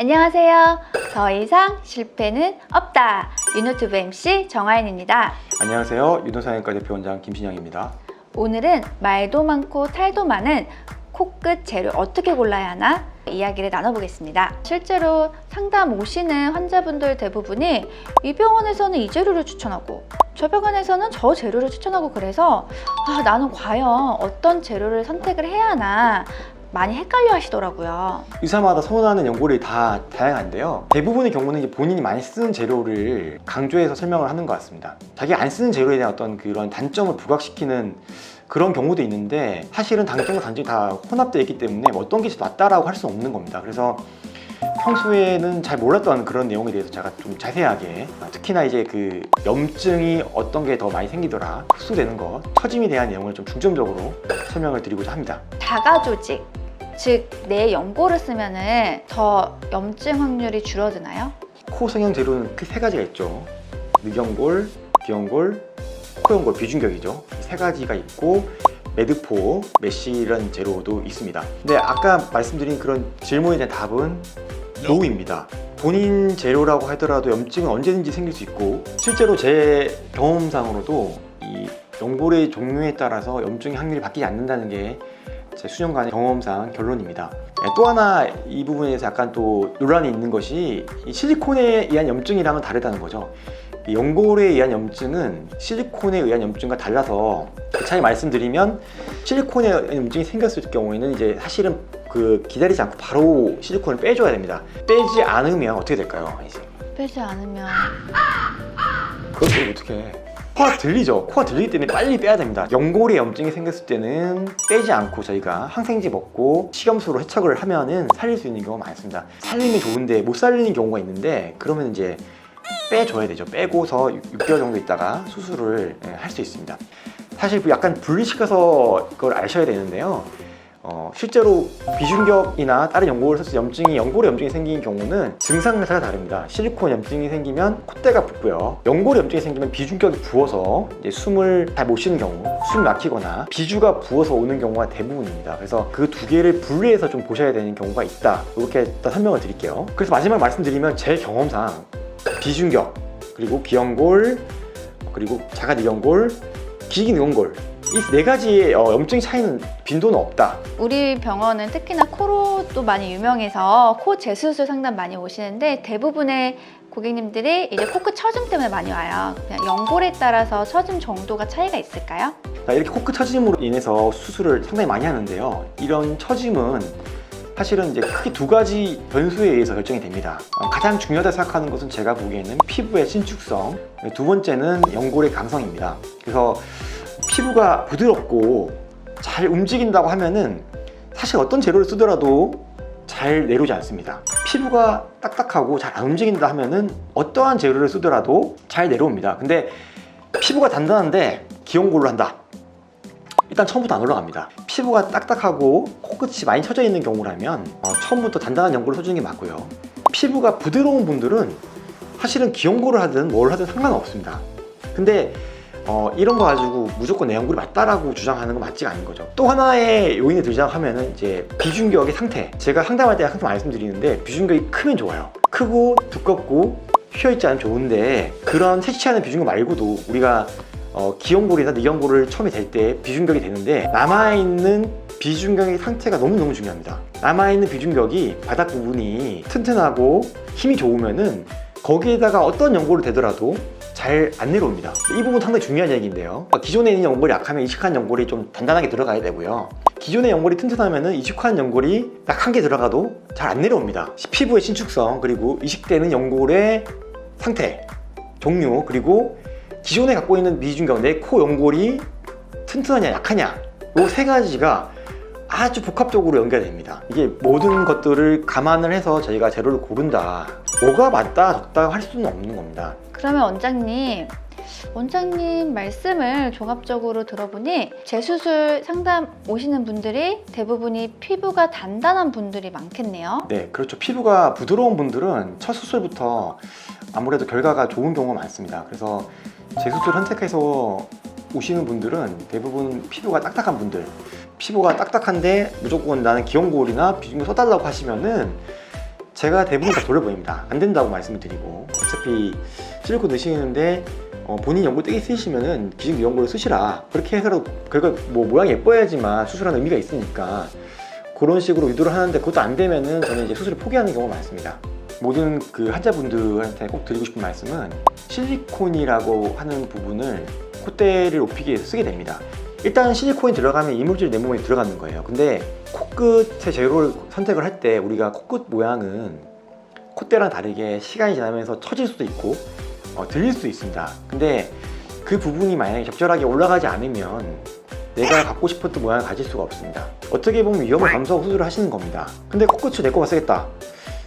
안녕하세요. 더 이상 실패는 없다. 유노튜브 MC 정하인입니다. 안녕하세요. 유노상외과 대표원장 김신영입니다. 오늘은 말도 많고 탈도 많은 코끝 재료 어떻게 골라야 하나 이야기를 나눠보겠습니다. 실제로 상담 오시는 환자분들 대부분이 이 병원에서는 이 재료를 추천하고 저 병원에서는 저 재료를 추천하고 그래서 나는 과연 어떤 재료를 선택을 해야 하나 많이 헷갈려 하시더라고요. 의사마다 선호하는 연골이 다 다양한데요. 대부분의 경우는 이제 본인이 많이 쓰는 재료를 강조해서 설명을 하는 것 같습니다. 자기가 안 쓰는 재료에 대한 어떤 그런 단점을 부각시키는 그런 경우도 있는데, 사실은 단점과 단점이 다 혼합되어 있기 때문에 어떤 게 맞다라고 할 수는 없는 겁니다. 그래서 평소에는 잘 몰랐던 그런 내용에 대해서 제가 좀 자세하게, 특히나 이제 그 염증이 어떤 게 더 많이 생기더라, 흡수되는 것, 처짐에 대한 내용을 좀 중점적으로 설명을 드리고자 합니다. 자가 조직, 즉 내 연골을 쓰면은 더 염증 확률이 줄어드나요? 코 성형 재료는 그 세 가지가 있죠. 늑연골, 비연골, 코연골, 비중격이죠. 세 가지가 있고 매드포, 메쉬 이런 재료도 있습니다. 근데 아까 말씀드린 그런 질문에 대한 답은 노입니다. 본인 재료라고 하더라도 염증은 언제든지 생길 수 있고, 실제로 제 경험상으로도 이 연골의 종류에 따라서 염증의 확률이 바뀌지 않는다는 게 제 수년간의 경험상 결론입니다. 또 하나 이 부분에서 약간 또 논란이 있는 것이 이 실리콘에 의한 염증이랑은 다르다는 거죠. 연골에 의한 염증은 실리콘에 의한 염증과 달라서 그 차이 말씀드리면, 실리콘에 의한 염증이 생겼을 경우에는 이제 사실은 그 기다리지 않고 바로 실리콘을 빼줘야 됩니다. 빼지 않으면 어떻게 될까요? 이제 빼지 않으면 그걸 어떻게 해? 코가 들리죠? 코가 들리기 때문에 빨리 빼야 됩니다. 연골에 염증이 생겼을 때는 빼지 않고 저희가 항생제 먹고 식염수로 해척을 하면은 살릴 수 있는 경우가 많습니다. 살리면 좋은데 못 살리는 경우가 있는데, 그러면 이제 빼줘야 되죠. 빼고서 6개월 정도 있다가 수술을 할 수 있습니다. 사실 약간 분리시켜서 그걸 아셔야 되는데요. 실제로 비중격이나 다른 연골을 썼을 때 연골에 염증이 생긴 경우는 증상 자체가 다릅니다. 실리콘 염증이 생기면 콧대가 붓고요. 연골에 염증이 생기면 비중격이 부어서 이제 숨을 잘 못 쉬는 경우, 숨이 막히거나 비주가 부어서 오는 경우가 대부분입니다. 그래서 그 두 개를 분리해서 좀 보셔야 되는 경우가 있다. 이렇게 일단 설명을 드릴게요. 그래서 마지막 말씀드리면, 제 경험상 비중격, 그리고 비연골, 그리고 자가늑연골, 기기늑연골, 이 네 가지의 염증 차이는 빈도는 없다. 우리 병원은 특히나 코로 또 많이 유명해서 코 재수술 상담 많이 오시는데, 대부분의 고객님들이 이제 코끝 처짐 때문에 많이 와요. 그냥 연골에 따라서 처짐 정도가 차이가 있을까요? 이렇게 코끝 처짐으로 인해서 수술을 상당히 많이 하는데요. 이런 처짐은 사실은 이제 크게 두 가지 변수에 의해서 결정이 됩니다. 가장 중요하다 생각하는 것은 제가 보기에는 피부의 신축성, 두 번째는 연골의 강성입니다. 그래서 피부가 부드럽고 잘 움직인다고 하면은 사실 어떤 재료를 쓰더라도 잘 내려오지 않습니다. 피부가 딱딱하고 잘 안 움직인다 하면은 어떠한 재료를 쓰더라도 잘 내려옵니다. 근데 피부가 단단한데 기연골로 한다, 일단 처음부터 안 올라갑니다. 피부가 딱딱하고 코끝이 많이 처져 있는 경우라면 처음부터 단단한 연골을 써주는 게 맞고요. 피부가 부드러운 분들은 사실은 기연골을 하든 뭘 하든 상관은 없습니다. 근데 이런 거 가지고 무조건 내 연골이 맞다라고 주장하는 건 맞지가 않은 거죠. 또 하나의 요인이 등장하면은 이제 비중격의 상태. 제가 상담할 때 항상 말씀드리는데, 비중격이 크면 좋아요. 크고 두껍고 휘어있지 않으면 좋은데, 그런 새치 않은 비중격 말고도 우리가 기연골이나 늑연골을 처음에 될 때 비중격이 되는데, 남아있는 비중격의 상태가 너무너무 중요합니다. 남아있는 비중격이 바닥 부분이 튼튼하고 힘이 좋으면은 거기에다가 어떤 연골을 대더라도 잘 안 내려옵니다. 이 부분 상당히 중요한 얘기인데요. 기존에 있는 연골이 약하면 이식한 연골이 좀 단단하게 들어가야 되고요. 기존의 연골이 튼튼하면 이식한 연골이 약한 게 들어가도 잘 안 내려옵니다. 피부의 신축성, 그리고 이식되는 연골의 상태, 종류, 그리고 기존에 갖고 있는 비중격, 내 코 연골이 튼튼하냐 약하냐, 이 세 가지가 아주 복합적으로 연결됩니다. 이게 모든 것들을 감안을 해서 저희가 재료를 고른다, 뭐가 맞다 적다 할 수는 없는 겁니다. 그러면 원장님 말씀을 종합적으로 들어보니 재수술 상담 오시는 분들이 대부분이 피부가 단단한 분들이 많겠네요. 네, 그렇죠. 피부가 부드러운 분들은 첫 수술부터 아무래도 결과가 좋은 경우가 많습니다. 그래서 재수술 선택해서 오시는 분들은 대부분 피부가 딱딱한 분들, 피부가 딱딱한데 무조건 나는 기연골이나 비중을 써달라고 하시면은 제가 대부분 다 돌려보냅니다. 안 된다고 말씀을 드리고, 어차피 실리콘 넣으시는데 본인 연고 떼기 쓰시면은 기증 연고를 쓰시라, 그렇게 해서라도 결과 뭐 모양이 예뻐야지만 수술하는 의미가 있으니까 그런 식으로 유도를 하는데, 그것도 안 되면은 저는 이제 수술을 포기하는 경우가 많습니다. 모든 그 환자분들한테 꼭 드리고 싶은 말씀은, 실리콘이라고 하는 부분을 콧대를 높이기 위해서 쓰게 됩니다. 일단 실리콘이 들어가면 이물질이 내 몸에 들어가는 거예요. 근데 코끝의 재료를 선택을 할 때 우리가 코끝 모양은 콧대랑 다르게 시간이 지나면서 처질 수도 있고 들릴 수도 있습니다. 근데 그 부분이 만약에 적절하게 올라가지 않으면 내가 갖고 싶었던 모양을 가질 수가 없습니다. 어떻게 보면 위험을 감수하고 수술을 하시는 겁니다. 근데 코끝을 내 거가 쓰겠다,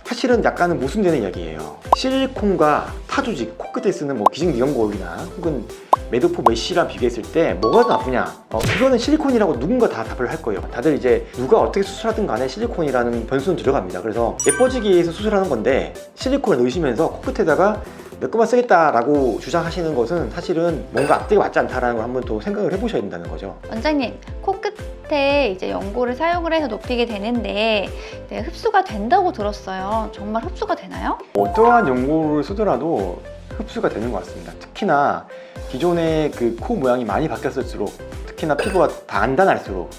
사실은 약간은 모순되는 이야기예요. 실리콘과 타조직, 코끝에 쓰는 뭐 기증 미용고울이나 혹은 메도포 메쉬랑 비교했을 때 뭐가 더 나쁘냐? 이거는 실리콘이라고 누군가 다 답을 할 거예요. 다들 이제 누가 어떻게 수술하든 간에 실리콘이라는 변수는 들어갑니다. 그래서 예뻐지기 위해서 수술하는 건데 실리콘을 넣으시면서 코끝에다가 내 것만 쓰겠다라고 주장하시는 것은 사실은 뭔가 앞뒤가 맞지 않다라는 걸 한번 더 생각을 해보셔야 된다는 거죠. 원장님, 코끝에 이제 연고를 사용을 해서 높이게 되는데 흡수가 된다고 들었어요. 정말 흡수가 되나요? 어떠한 연고를 쓰더라도 흡수가 되는 것 같습니다. 특히나 기존의 그 코 모양이 많이 바뀌었을수록, 특히나 피부가 단단할수록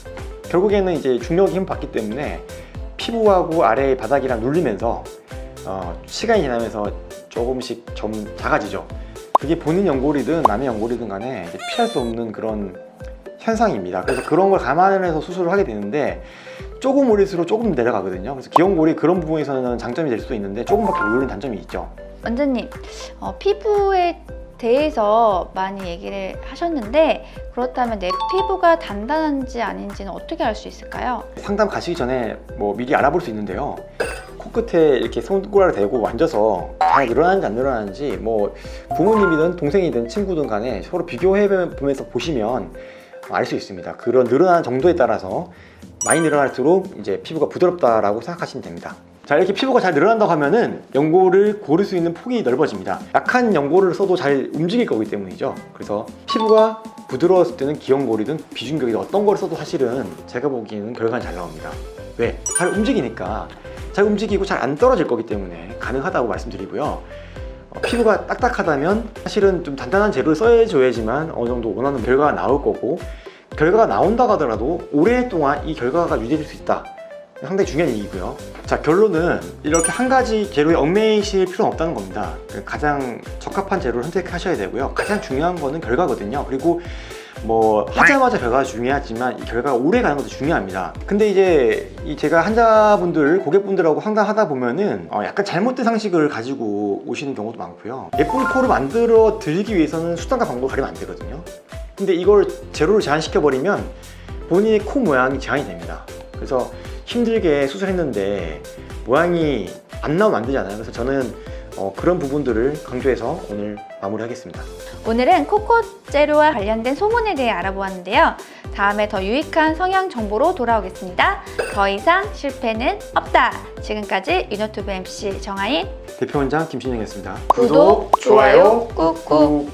결국에는 이제 중력의 힘을 받기 때문에 피부하고 아래의 바닥이랑 눌리면서 시간이 지나면서 조금씩 좀 작아지죠. 그게 본인 연골이든 남의 연골이든 간에 이제 피할 수 없는 그런 현상입니다. 그래서 그런 걸 감안해서 수술을 하게 되는데 조금 올릴수록 조금 내려가거든요. 그래서 기연골이 그런 부분에서는 장점이 될 수도 있는데 조금밖에 못 올리는 단점이 있죠. 원장님, 피부에 대해서 많이 얘기를 하셨는데, 그렇다면 내 피부가 단단한지 아닌지는 어떻게 알 수 있을까요? 상담 가시기 전에 뭐 미리 알아볼 수 있는데요. 코끝에 이렇게 손가락을 대고 만져서 잘 늘어나는지 안 늘어나는지, 뭐 부모님이든 동생이든 친구든 간에 서로 비교해 보면서 보시면 알 수 있습니다. 그런 늘어나는 정도에 따라서 많이 늘어날수록 이제 피부가 부드럽다라고 생각하시면 됩니다. 자, 이렇게 피부가 잘 늘어난다고 하면은 연고를 고를 수 있는 폭이 넓어집니다. 약한 연고를 써도 잘 움직일 거기 때문이죠. 그래서 피부가 부드러웠을 때는 기연골이든 비중격이든 어떤 걸 써도 사실은 제가 보기에는 결과는 잘 나옵니다. 왜? 잘 움직이니까. 잘 움직이고 잘 안 떨어질 거기 때문에 가능하다고 말씀드리고요. 피부가 딱딱하다면 사실은 좀 단단한 재료를 써줘야지만 어느 정도 원하는 결과가 나올 거고, 결과가 나온다고 하더라도 오랫동안 이 결과가 유지될 수 있다, 상당히 중요한 얘기고요. 자, 결론은 이렇게 한 가지 재료에 얽매이실 필요는 없다는 겁니다. 가장 적합한 재료를 선택하셔야 되고요. 가장 중요한 거는 결과거든요. 그리고 뭐 하자마자 결과가 중요하지만 이 결과가 오래 가는 것도 중요합니다. 근데 이제 제가 환자분들, 고객분들하고 상담하다 보면은 약간 잘못된 상식을 가지고 오시는 경우도 많고요. 예쁜 코를 만들어 드리기 위해서는 수단과 방법을 가리면 안 되거든요. 근데 이걸 재료를 제한시켜 버리면 본인의 코 모양이 제한이 됩니다. 그래서 힘들게 수술했는데 모양이 안 나오면 안 되잖아요. 그래서 저는 그런 부분들을 강조해서 오늘 마무리하겠습니다. 오늘은 코끝 재료와 관련된 소문에 대해 알아보았는데요. 다음에 더 유익한 성형 정보로 돌아오겠습니다. 더 이상 실패는 없다. 지금까지 유노튜브 MC 정하인, 대표원장 김신영이었습니다. 구독, 좋아요 꾹꾹.